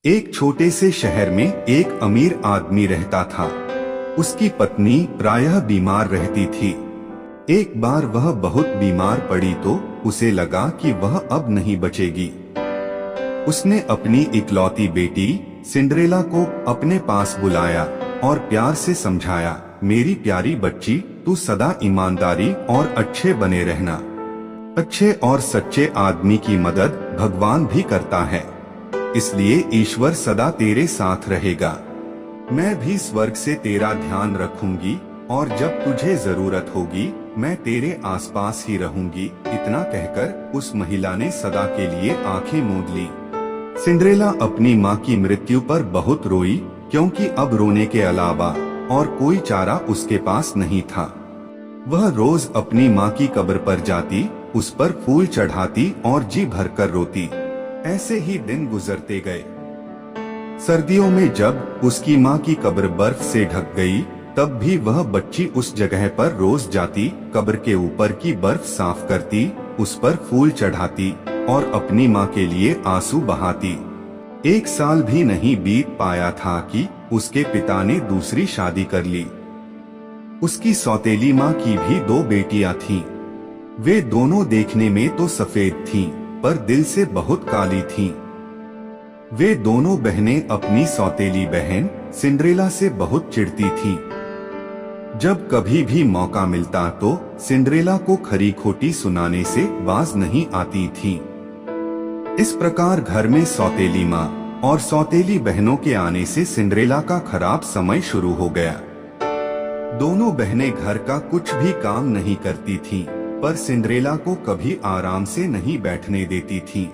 एक छोटे से शहर में एक अमीर आदमी रहता था। उसकी पत्नी प्रायः बीमार रहती थी। एक बार वह बहुत बीमार पड़ी तो उसे लगा कि वह अब नहीं बचेगी। उसने अपनी इकलौती बेटी सिंड्रेला को अपने पास बुलाया और प्यार से समझाया, मेरी प्यारी बच्ची, तू सदा ईमानदारी और अच्छे बने रहना। अच्छे और सच्चे आदमी की मदद भगवान भी करता है, इसलिए ईश्वर सदा तेरे साथ रहेगा। मैं भी स्वर्ग से तेरा ध्यान रखूंगी और जब तुझे जरूरत होगी मैं तेरे आसपास ही रहूंगी। इतना कहकर उस महिला ने सदा के लिए आंखें मूंद ली। सिंड्रेला अपनी माँ की मृत्यु पर बहुत रोई, क्योंकि अब रोने के अलावा और कोई चारा उसके पास नहीं था। वह रोज अपनी माँ की कब्र पर जाती, उस पर फूल चढ़ाती और जी भरकर रोती। ऐसे ही दिन गुजरते गए। सर्दियों में जब उसकी माँ की कब्र बर्फ से ढक गई, तब भी वह बच्ची उस जगह पर रोज जाती, कब्र के ऊपर की बर्फ साफ करती, उस पर फूल चढ़ाती और अपनी माँ के लिए आंसू बहाती। एक साल भी नहीं बीत पाया था कि उसके पिता ने दूसरी शादी कर ली। उसकी सौतेली माँ की भी 2 बेटियां थीं। वे दोनों देखने में तो सफेद थीं, पर दिल से बहुत काली थीं। वे दोनों बहनें अपनी सौतेली बहन सिंड्रेला से बहुत चिढ़ती थीं। जब कभी भी मौका मिलता तो सिंड्रेला को खरी खोटी सुनाने से बाज नहीं आती थीं। इस प्रकार घर में सौतेली माँ और सौतेली बहनों के आने से सिंड्रेला का खराब समय शुरू हो गया। दोनों बहनें घर का कुछ भी काम नहीं करती थीं, पर सिंड्रेला को कभी आराम से नहीं बैठने देती थीं।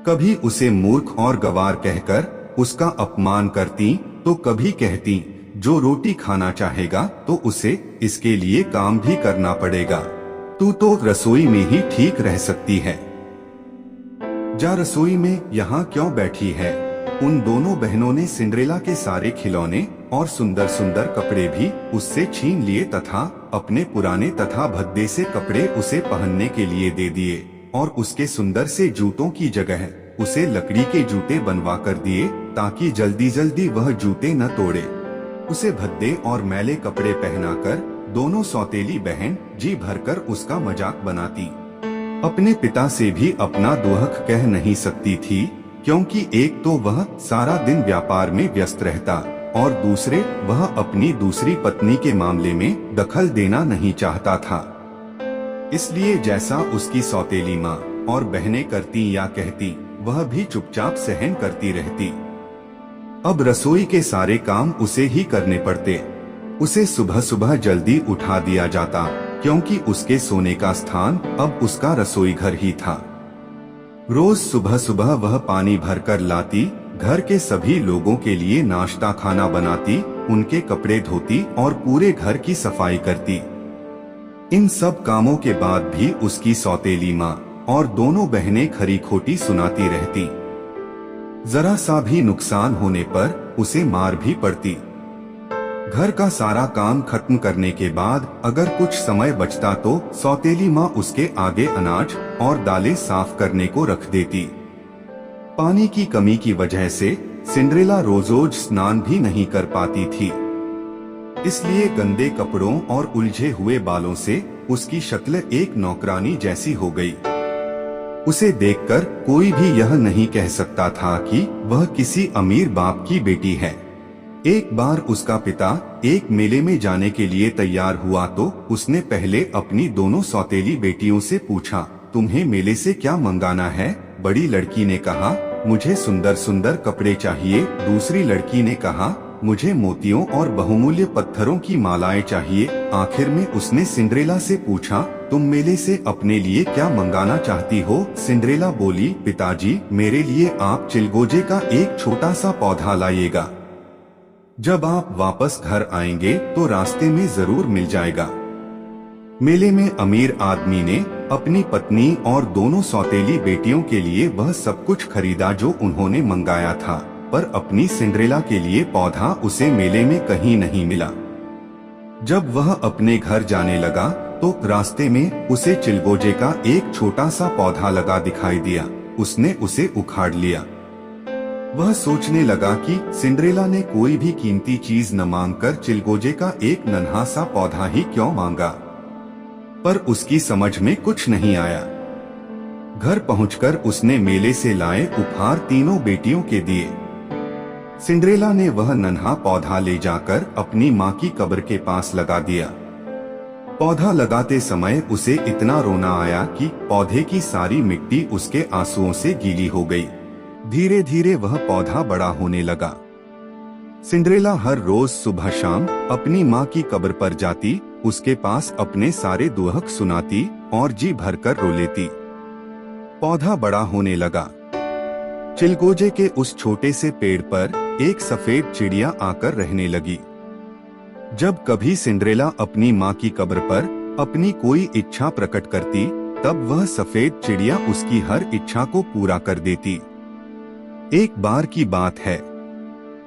कभी उसे मूर्ख और गंवार कहकर उसका अपमान करती, तो कभी कहती, जो रोटी खाना चाहेगा तो उसे इसके लिए काम भी करना पड़ेगा। तू तो रसोई में ही ठीक रह सकती है, जा रसोई में यहाँ क्यों बैठी है। उन दोनों बहनों ने सिंड्रेला के सारे खिलौने और सुंदर सुंदर कपड़े भी उससे छीन लिए तथा अपने पुराने तथा भद्दे से कपड़े उसे पहनने के लिए दे दिए और उसके सुंदर से जूतों की जगह उसे लकड़ी के जूते बनवा कर दिए, ताकि जल्दी जल्दी वह जूते न तोड़े। उसे भद्दे और मैले कपड़े पहनाकर दोनों सौतेली बहन जी भरकर उसका मजाक बनाती। अपने पिता से भी अपना दुहक कह नहीं सकती थी, क्योंकि एक तो वह सारा दिन व्यापार में व्यस्त रहता और दूसरे वह अपनी दूसरी पत्नी के मामले में दखल देना नहीं चाहता था। इसलिए जैसा उसकी सौतेली माँ और बहनें करती या कहती, वह भी चुपचाप सहन करती रहती। अब रसोई के सारे काम उसे ही करने पड़ते। उसे सुबह सुबह जल्दी उठा दिया जाता, क्योंकि उसके सोने का स्थान अब उसका रसोई घर ही था। रोज सुबह सुबह वह पानी भरकर लाती, घर के सभी लोगों के लिए नाश्ता खाना बनाती, उनके कपड़े धोती और पूरे घर की सफाई करती। इन सब कामों के बाद भी उसकी सौतेली माँ और दोनों बहनें खरी खोटी सुनाती रहती। जरा सा भी नुकसान होने पर उसे मार भी पड़ती। घर का सारा काम खत्म करने के बाद अगर कुछ समय बचता तो सौतेली माँ उसके आगे अनाज और दालें साफ करने को रख देती। पानी की कमी की वजह से सिंड्रेला रोज स्नान भी नहीं कर पाती थी, इसलिए गंदे कपड़ों और उलझे हुए बालों से उसकी शक्ल एक नौकरानी जैसी हो गई। उसे देखकर कोई भी यह नहीं कह सकता था कि वह किसी अमीर बाप की बेटी है। एक बार उसका पिता एक मेले में जाने के लिए तैयार हुआ तो उसने पहले अपनी दोनों सौतेली बेटियों से पूछा, तुम्हें मेले से क्या मंगाना है। बड़ी लड़की ने कहा, मुझे सुंदर सुंदर कपड़े चाहिए। दूसरी लड़की ने कहा, मुझे मोतियों और बहुमूल्य पत्थरों की मालाएं चाहिए। आखिर में उसने सिंड्रेला से पूछा, तुम मेले से अपने लिए क्या मंगाना चाहती हो। सिंड्रेला बोली, पिताजी, मेरे लिए आप चिलगोजे का एक छोटा सा पौधा लाइएगा। जब आप वापस घर आएंगे तो रास्ते में जरूर मिल जाएगा। मेले में अमीर आदमी ने अपनी पत्नी और दोनों सौतेली बेटियों के लिए वह सब कुछ खरीदा जो उन्होंने मंगाया था, पर अपनी सिंड्रेला के लिए पौधा उसे मेले में कहीं नहीं मिला। जब वह अपने घर जाने लगा तो रास्ते में उसे चिलगोजे का एक छोटा सा पौधा लगा दिखाई दिया। उसने उसे उखाड़ लिया। वह सोचने लगा कि सिंड्रेला ने कोई भी कीमती चीज न मांगकर चिलगोजे का एक नन्हा सा पौधा ही क्यों मांगा, पर उसकी समझ में कुछ नहीं आया। घर पहुंचकर उसने मेले से लाए उपहार तीनों बेटियों के दिए। सिंड्रेला ने वह नन्हा पौधा ले जाकर अपनी माँ की कब्र के पास लगा दिया। पौधा लगाते समय उसे इतना रोना आया कि पौधे की सारी मिट्टी उसके आंसुओं से गीली हो गई। धीरे धीरे वह पौधा बड़ा होने लगा। सिंड्रेला हर रोज सुबह शाम अपनी माँ की कब्र पर जाती, उसके पास अपने सारे दुख सुनाती और जी भरकर रो लेती। पौधा बड़ा होने लगा। चिलगोजे के उस छोटे से पेड़ पर एक सफेद चिड़िया आकर रहने लगी। जब कभी सिंड्रेला अपनी माँ की कब्र पर अपनी कोई इच्छा प्रकट करती, तब वह सफेद चिड़िया उसकी हर इच्छा को पूरा कर देती। एक बार की बात है,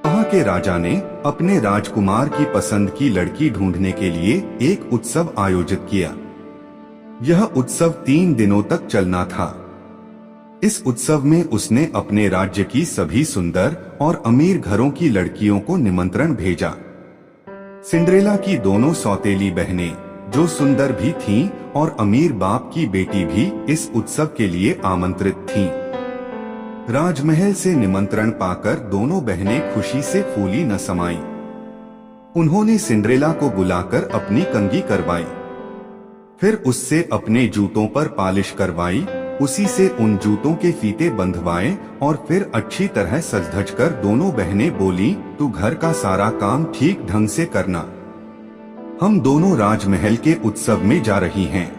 वहां के राजा ने अपने राजकुमार की पसंद की लड़की ढूंढने के लिए एक उत्सव आयोजित किया। यह उत्सव 3 दिनों तक चलना था। इस उत्सव में उसने अपने राज्य की सभी सुंदर और अमीर घरों की लड़कियों को निमंत्रण भेजा। सिंड्रेला की दोनों सौतेली बहनें, जो सुंदर भी थीं और अमीर बाप की बेटी भी इस उत्सव के लिए आमंत्रित थीं। राजमहल से निमंत्रण पाकर दोनों बहनें खुशी से फूली न समाईं। उन्होंने सिंड्रेला को बुलाकर अपनी कंघी करवाई, फिर उससे अपने जूतों पर पालिश करवाई, उसी से उन जूतों के फीते बंधवाए और फिर अच्छी तरह सज धज कर दोनों बहनें बोली, तू घर का सारा काम ठीक ढंग से करना, हम दोनों राजमहल के उत्सव में जा रही हैं।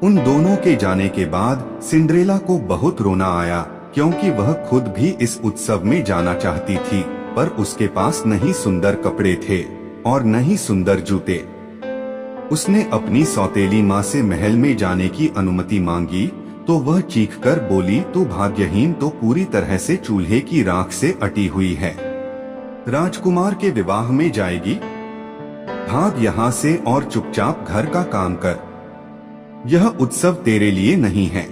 उन दोनों के जाने के बाद सिंड्रेला को बहुत रोना आया, क्योंकि वह खुद भी इस उत्सव में जाना चाहती थी, पर उसके पास न ही सुंदर कपड़े थे और न ही सुंदर जूते। उसने अपनी सौतेली माँ से महल में जाने की अनुमति मांगी तो वह चीखकर बोली, तू भाग्यहीन तो पूरी तरह से चूल्हे की राख से अटी हुई है। राजकुमार के विवाह में जाएगी? भाग यहाँ से और चुपचाप घर का काम कर। यह उत्सव तेरे लिए नहीं है।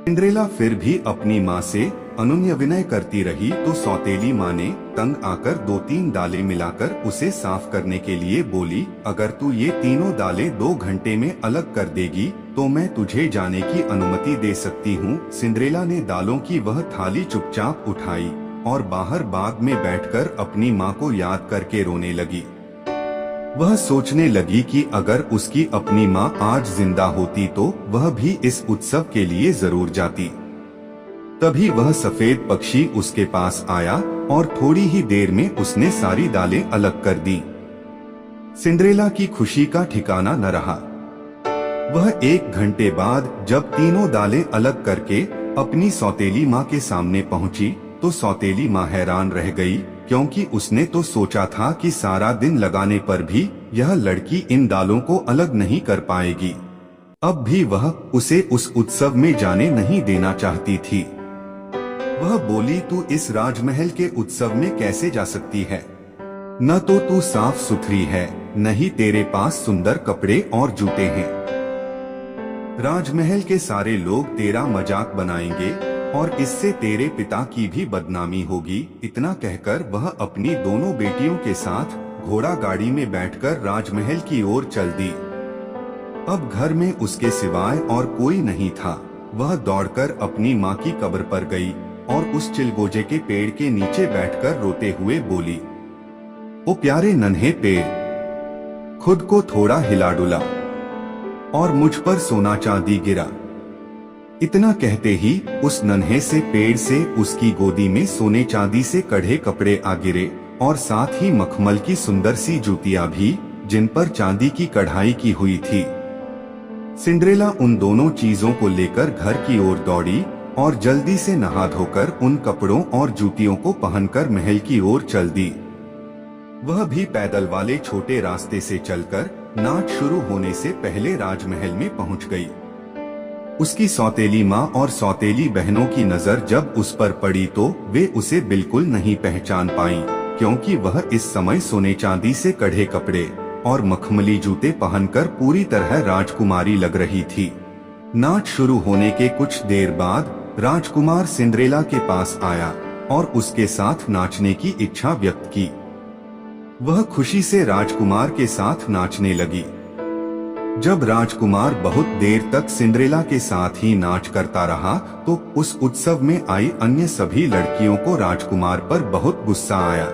सिंड्रेला फिर भी अपनी माँ से अनुनय विनय करती रही तो सौतेली माँ ने तंग आकर 2-3 दालें मिलाकर उसे साफ करने के लिए बोली, अगर तू ये तीनों दालें 2 घंटे में अलग कर देगी तो मैं तुझे जाने की अनुमति दे सकती हूँ। सिंड्रेला ने दालों की वह थाली चुपचाप उठाई और बाहर बाग में बैठकर अपनी माँ को याद करके रोने लगी। वह सोचने लगी कि अगर उसकी अपनी माँ आज जिंदा होती तो वह भी इस उत्सव के लिए जरूर जाती। तभी वह सफेद पक्षी उसके पास आया और थोड़ी ही देर में उसने सारी दालें अलग कर दी। सिंड्रेला की खुशी का ठिकाना न रहा। वह 1 घंटे बाद जब तीनों दालें अलग करके अपनी सौतेली माँ के सामने पहुंची तो सौतेली माँ हैरान रह गई, क्योंकि उसने तो सोचा था कि सारा दिन लगाने पर भी यह लड़की इन दालों को अलग नहीं कर पाएगी। अब भी वह उसे उस उत्सव में जाने नहीं देना चाहती थी। वह बोली, तू इस राजमहल के उत्सव में कैसे जा सकती है? न तो तू साफ सुथरी है, न ही तेरे पास सुंदर कपड़े और जूते हैं। राजमहल के सारे लोग तेरा मजाक बनाएंगे और इससे तेरे पिता की भी बदनामी होगी। इतना कहकर वह अपनी दोनों बेटियों के साथ घोड़ा गाड़ी में बैठकर राजमहल की ओर चल दी। अब घर में उसके सिवाय और कोई नहीं था। वह दौड़कर अपनी माँ की कब्र पर गई और उस चिलगोजे के पेड़ के नीचे बैठकर रोते हुए बोली, ओ प्यारे नन्हे पेड़, खुद को थोड़ा हिला डुला और मुझ पर सोना चांदी गिरा। इतना कहते ही उस नन्हे से पेड़ से उसकी गोदी में सोने चांदी से कढ़े कपड़े आ गिरे और साथ ही मखमल की सुंदर सी जूतियां भी, जिन पर चांदी की कढ़ाई की हुई थी। सिंड्रेला उन दोनों चीजों को लेकर घर की ओर दौड़ी और जल्दी से नहा धोकर उन कपड़ों और जूतियों को पहनकर महल की ओर चल दी। वह भी पैदल वाले छोटे रास्ते से चलकर नाच शुरू होने से पहले राजमहल में पहुंच गई। उसकी सौतेली माँ और सौतेली बहनों की नजर जब उस पर पड़ी तो वे उसे बिल्कुल नहीं पहचान पाईं, क्योंकि वह इस समय सोने चांदी से कढ़े कपड़े और मखमली जूते पहनकर पूरी तरह राजकुमारी लग रही थी। नाच शुरू होने के कुछ देर बाद राजकुमार सिंड्रेला के पास आया और उसके साथ नाचने की इच्छा व्यक्त की। वह खुशी से राजकुमार के साथ नाचने लगी। जब राजकुमार बहुत देर तक सिंड्रेला के साथ ही नाच करता रहा तो उस उत्सव में आई अन्य सभी लड़कियों को राजकुमार पर बहुत गुस्सा आया।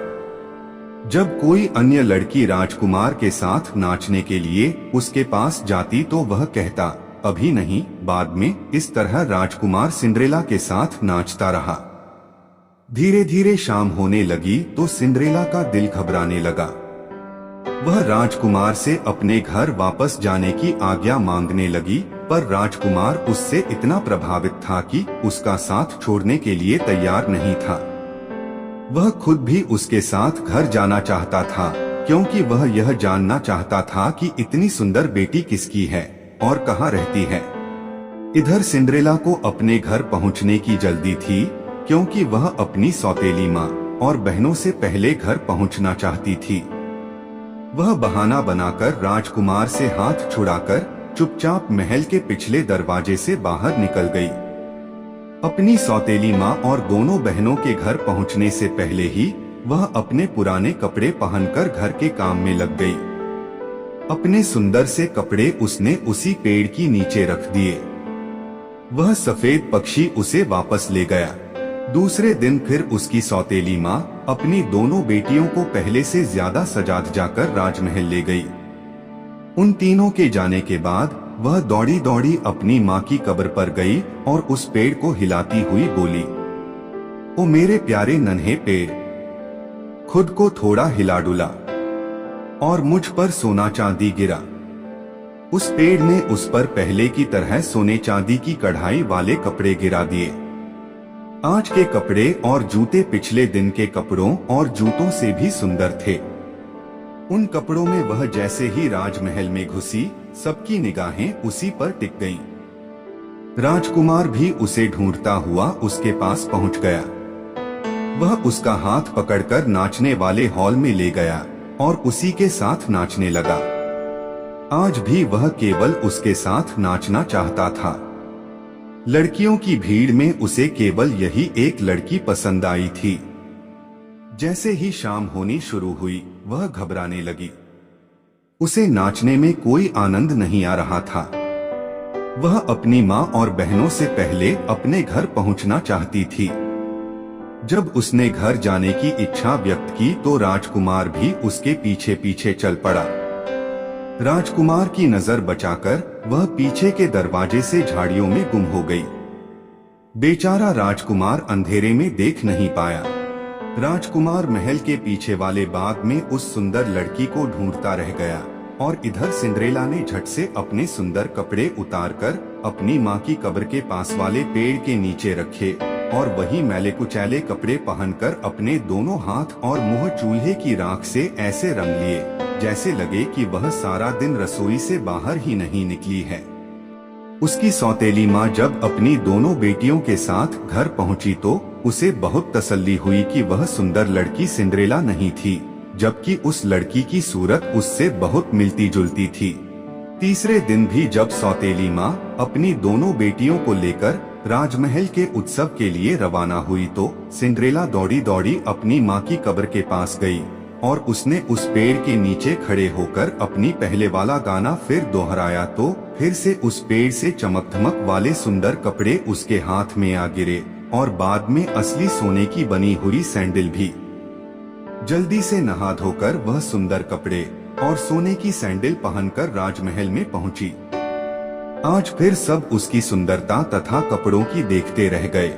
जब कोई अन्य लड़की राजकुमार के साथ नाचने के लिए उसके पास जाती तो वह कहता, अभी नहीं, बाद में। इस तरह राजकुमार सिंड्रेला के साथ नाचता रहा। धीरे धीरे शाम होने लगी तो सिंड्रेला का दिल घबराने लगा। वह राजकुमार से अपने घर वापस जाने की आज्ञा मांगने लगी, पर राजकुमार उससे इतना प्रभावित था कि उसका साथ छोड़ने के लिए तैयार नहीं था। वह खुद भी उसके साथ घर जाना चाहता था, क्योंकि वह यह जानना चाहता था कि इतनी सुंदर बेटी किसकी है और कहाँ रहती है। इधर सिंड्रेला को अपने घर पहुँचने की जल्दी थी, क्योंकि वह अपनी सौतेली माँ और बहनों से पहले घर पहुँचना चाहती थी। वह बहाना बनाकर राजकुमार से हाथ छुड़ाकर चुपचाप महल के पिछले दरवाजे से बाहर निकल गई। अपनी सौतेली माँ और दोनों बहनों के घर पहुँचने से पहले ही वह अपने पुराने कपड़े पहनकर घर के काम में लग गई। अपने सुंदर से कपड़े उसने उसी पेड़ की नीचे रख दिए। वह सफेद पक्षी उसे वापस ले गया। दूसरे दिन फिर उसकी सौतेली माँ अपनी दोनों बेटियों को पहले से ज्यादा सजा जाकर राजमहल ले गई। उन तीनों के जाने के बाद वह दौड़ी दौड़ी अपनी माँ की कब्र पर गई और उस पेड़ को हिलाती हुई बोली, ओ मेरे प्यारे नन्हे पेड़, खुद को थोड़ा हिला डुला और मुझ पर सोना चांदी गिरा। उस पेड़ ने उस पर पहले की तरह सोने चांदी की कढ़ाई वाले कपड़े गिरा दिए। आज के कपड़े और जूते पिछले दिन के कपड़ों और जूतों से भी सुंदर थे। उन कपड़ों में वह जैसे ही राजमहल में घुसी, सबकी निगाहें उसी पर टिक गईं। राजकुमार भी उसे ढूंढता हुआ उसके पास पहुंच गया। वह उसका हाथ पकड़कर नाचने वाले हॉल में ले गया और उसी के साथ नाचने लगा। आज भी वह केवल उसके साथ नाचना चाहता था। लड़कियों की भीड़ में उसे केवल यही एक लड़की पसंद आई थी। जैसे ही शाम होनी शुरू हुई, वह घबराने लगी। उसे नाचने में कोई आनंद नहीं आ रहा था। वह अपनी माँ और बहनों से पहले अपने घर पहुंचना चाहती थी। जब उसने घर जाने की इच्छा व्यक्त की तो राजकुमार भी उसके पीछे पीछे चल पड़ा। राजकुमार की नजर बचाकर वह पीछे के दरवाजे से झाड़ियों में गुम हो गई। बेचारा राजकुमार अंधेरे में देख नहीं पाया। राजकुमार महल के पीछे वाले बाग में उस सुंदर लड़की को ढूंढता रह गया और इधर सिंड्रेला ने झट से अपने सुंदर कपड़े उतारकर अपनी माँ की कब्र के पास वाले पेड़ के नीचे रखे और वही मैले कुचैले कपड़े पहनकर अपने दोनों हाथ और मुंह चूल्हे की राख से ऐसे रंग लिए जैसे लगे कि वह सारा दिन रसोई से बाहर ही नहीं निकली है। उसकी सौतेली माँ जब अपनी दोनों बेटियों के साथ घर पहुंची तो उसे बहुत तसल्ली हुई कि वह सुंदर लड़की सिंड्रेला नहीं थी, जबकि उस लड़की की सूरत उससे बहुत मिलती जुलती थी। तीसरे दिन भी जब सौतेली माँ अपनी दोनों बेटियों को लेकर राजमहल के उत्सव के लिए रवाना हुई तो सिंड्रेला दौड़ी दौड़ी अपनी माँ की कब्र के पास गई और उसने उस पेड़ के नीचे खड़े होकर अपनी पहले वाला गाना फिर दोहराया तो फिर से उस पेड़ से चमक धमक वाले सुंदर कपड़े उसके हाथ में आ गिरे और बाद में असली सोने की बनी हुई सैंडल भी। जल्दी से नहा धोकर वह सुंदर कपड़े और सोने की सैंडल पहनकर राजमहल में पहुंची। आज फिर सब उसकी सुंदरता तथा कपड़ों की देखते रह गए।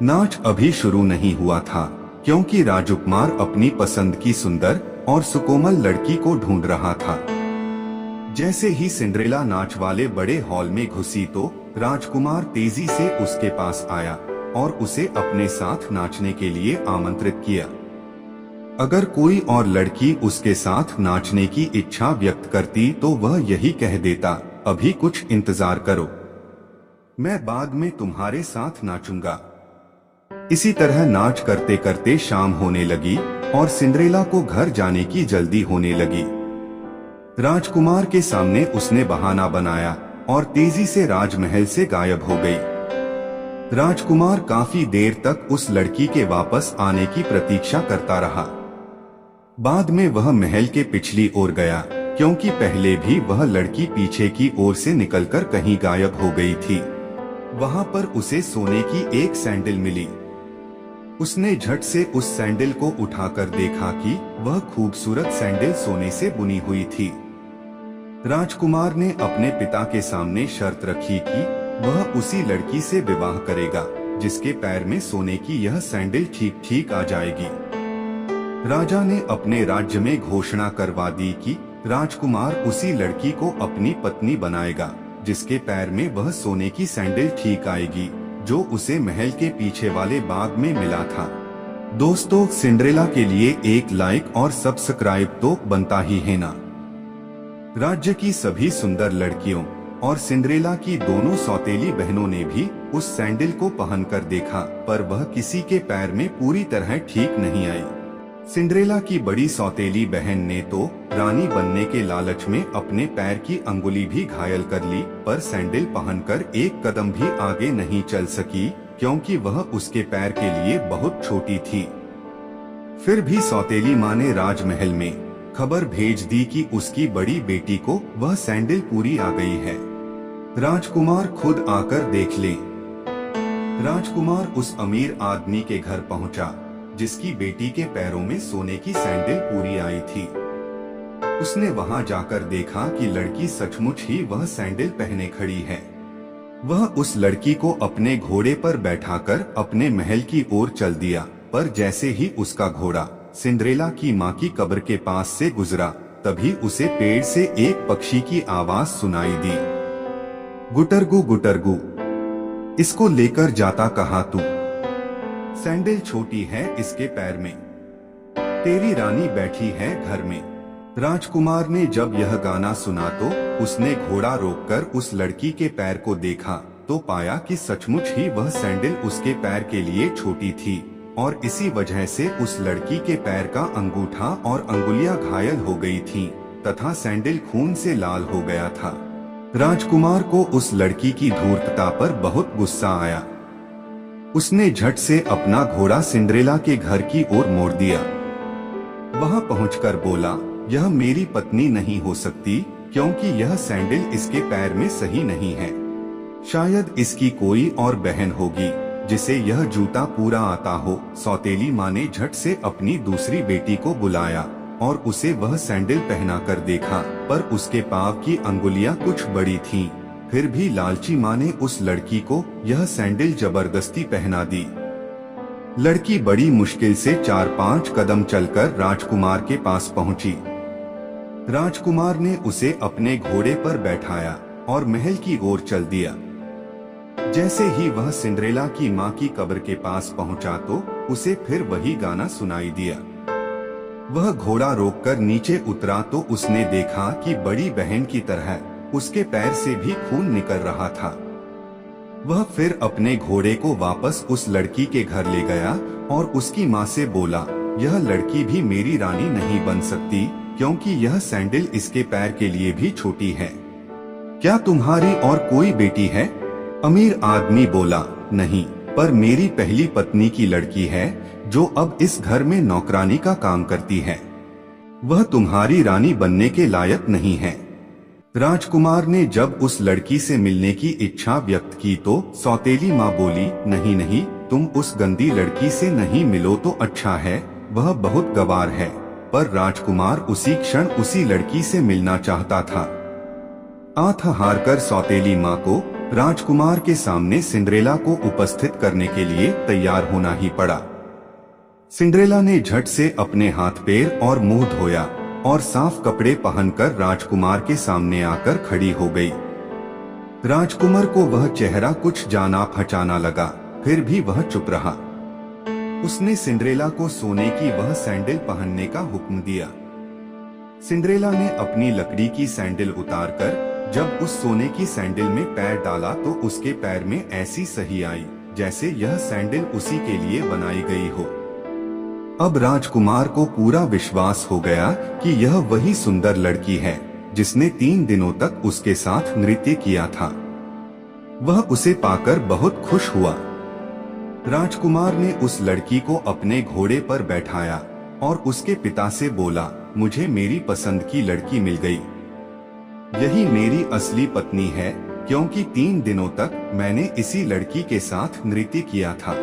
नाच अभी शुरू नहीं हुआ था, क्योंकि राजकुमार अपनी पसंद की सुंदर और सुकोमल लड़की को ढूंढ रहा था। जैसे ही सिंड्रेला नाच वाले बड़े हॉल में घुसी तो राजकुमार तेजी से उसके पास आया और उसे अपने साथ नाचने के लिए आमंत्रित किया। अगर कोई और लड़की उसके साथ नाचने की इच्छा व्यक्त करती तो वह यही कह देता, अभी कुछ इंतजार करो, मैं बाद में तुम्हारे साथ नाचूंगा। इसी तरह नाच करते करते शाम होने लगी और सिंड्रेला को घर जाने की जल्दी होने लगी। राजकुमार के सामने उसने बहाना बनाया और तेजी से राजमहल से गायब हो गई। राजकुमार काफी देर तक उस लड़की के वापस आने की प्रतीक्षा करता रहा। बाद में वह महल के पिछली ओर गया, क्योंकि पहले भी वह लड़की पीछे की ओर से निकलकर कहीं गायब हो गई थी। वहां पर उसे सोने की एक सैंडल मिली। उसने झट से उस सैंडल को उठाकर देखा कि वह खूबसूरत सैंडल सोने से बुनी हुई थी। राजकुमार ने अपने पिता के सामने शर्त रखी कि वह उसी लड़की से विवाह करेगा जिसके पैर में सोने की यह सैंडल ठीक ठीक आ जाएगी। राजा ने अपने राज्य में घोषणा करवा दी कि राजकुमार उसी लड़की को अपनी पत्नी बनाएगा जिसके पैर में वह सोने की सैंडल ठीक आएगी, जो उसे महल के पीछे वाले बाग में मिला था। दोस्तों, सिंड्रेला के लिए एक लाइक और सब्सक्राइब तो बनता ही है ना। राज्य की सभी सुंदर लड़कियों और सिंड्रेला की दोनों सौतेली बहनों ने भी उस सैंडल को पहनकर देखा, पर वह किसी के पैर में पूरी तरह ठीक नहीं आई। सिंड्रेला की बड़ी सौतेली बहन ने तो रानी बनने के लालच में अपने पैर की अंगुली भी घायल कर ली, पर सैंडल पहनकर एक कदम भी आगे नहीं चल सकी, क्योंकि वह उसके पैर के लिए बहुत छोटी थी। फिर भी सौतेली माँ ने राजमहल में खबर भेज दी कि उसकी बड़ी बेटी को वह सैंडल पूरी आ गई है। राजकुमार खुद आकर देख ले। राजकुमार उस अमीर आदमी के घर पहुंचा जिसकी बेटी के पैरों में सोने की सैंडल पूरी आई थी। उसने वहां जाकर देखा कि लड़की सचमुच ही वह सैंडल पहने खड़ी है। वह उस लड़की को अपने घोड़े पर बैठाकर अपने महल की ओर चल दिया, पर जैसे ही उसका घोड़ा सिंड्रेला की माँ की कब्र के पास से गुजरा, तभी उसे पेड़ से एक पक्षी की आवाज सुनाई दी। गुटरगु गुटरगु, इसको लेकर जाता कहाँ तू? सैंडल छोटी है इसके पैर में, तेरी रानी बैठी है घर में। राजकुमार ने जब यह गाना सुना तो उसने घोड़ा रोककर उस लड़की के पैर को देखा तो पाया कि सचमुच ही वह सैंडल उसके पैर के लिए छोटी थी, और इसी वजह से उस लड़की के पैर का अंगूठा और अंगुलियां घायल हो गई थीं, तथा सैंडल खून से लाल हो गया था। राजकुमार को उस लड़की की धूर्तता पर बहुत गुस्सा आया। उसने झट से अपना घोड़ा सिंड्रेला के घर की ओर मोड़ दिया। वहां पहुंचकर बोला, यह मेरी पत्नी नहीं हो सकती, क्योंकि यह सैंडल इसके पैर में सही नहीं है। शायद इसकी कोई और बहन होगी जिसे यह जूता पूरा आता हो। सौतेली माँ ने झट से अपनी दूसरी बेटी को बुलाया और उसे वह सैंडल पहना कर देखा, पर उसके पांव की अंगुलियां कुछ बड़ी थीं। फिर भी लालची माँ ने उस लड़की को यह सैंडल जबरदस्ती पहना दी। लड़की बड़ी मुश्किल से 4-5 कदम चलकर राजकुमार के पास पहुंची। राजकुमार ने उसे अपने घोड़े पर बैठाया और महल की ओर चल दिया। जैसे ही वह सिंड्रेला की माँ की कब्र के पास पहुंचा तो उसे फिर वही गाना सुनाई दिया। वह घोड़ा रोककर नीचे उतरा तो उसने देखा कि बड़ी बहन की तरह उसके पैर से भी खून निकल रहा था। वह फिर अपने घोड़े को वापस उस लड़की के घर ले गया और उसकी माँ से बोला, यह लड़की भी मेरी रानी नहीं बन सकती, क्योंकि यह सैंडल इसके पैर के लिए भी छोटी है। क्या तुम्हारी और कोई बेटी है? अमीर आदमी बोला, नहीं, पर मेरी पहली पत्नी की लड़की है जो अब इस घर में नौकरानी का काम करती है। वह तुम्हारी रानी बनने के लायक नहीं है। राजकुमार ने जब उस लड़की से मिलने की इच्छा व्यक्त की तो सौतेली माँ बोली, नहीं नहीं, तुम उस गंदी लड़की से नहीं मिलो तो अच्छा है, वह बहुत गवार है। पर राजकुमार उसी क्षण उसी लड़की से मिलना चाहता था। आंख हारकर सौतेली माँ को राजकुमार के सामने सिंड्रेला को उपस्थित करने के लिए तैयार होना ही पड़ा। सिंड्रेला ने झट से अपने हाथ पैर और मुंह धोया और साफ कपड़े पहनकर राजकुमार के सामने आकर खड़ी हो गई। राजकुमार को वह चेहरा कुछ जाना पहचाना लगा, फिर भी वह चुप रहा। उसने सिंड्रेला को सोने की वह सैंडल पहनने का हुक्म दिया। सिंड्रेला ने अपनी लकड़ी की सैंडल उतारकर जब उस सोने की सैंडल में पैर डाला तो उसके पैर में ऐसी सही आई जैसे यह सैंडल उसी के लिए बनाई गई हो। अब राजकुमार को पूरा विश्वास हो गया कि यह वही सुंदर लड़की है जिसने 3 दिनों तक उसके साथ नृत्य किया था। वह उसे पाकर बहुत खुश हुआ। राजकुमार ने उस लड़की को अपने घोड़े पर बैठाया और उसके पिता से बोला, मुझे मेरी पसंद की लड़की मिल गई। यही मेरी असली पत्नी है, क्योंकि 3 दिनों तक मैंने इसी लड़की के साथ नृत्य किया था।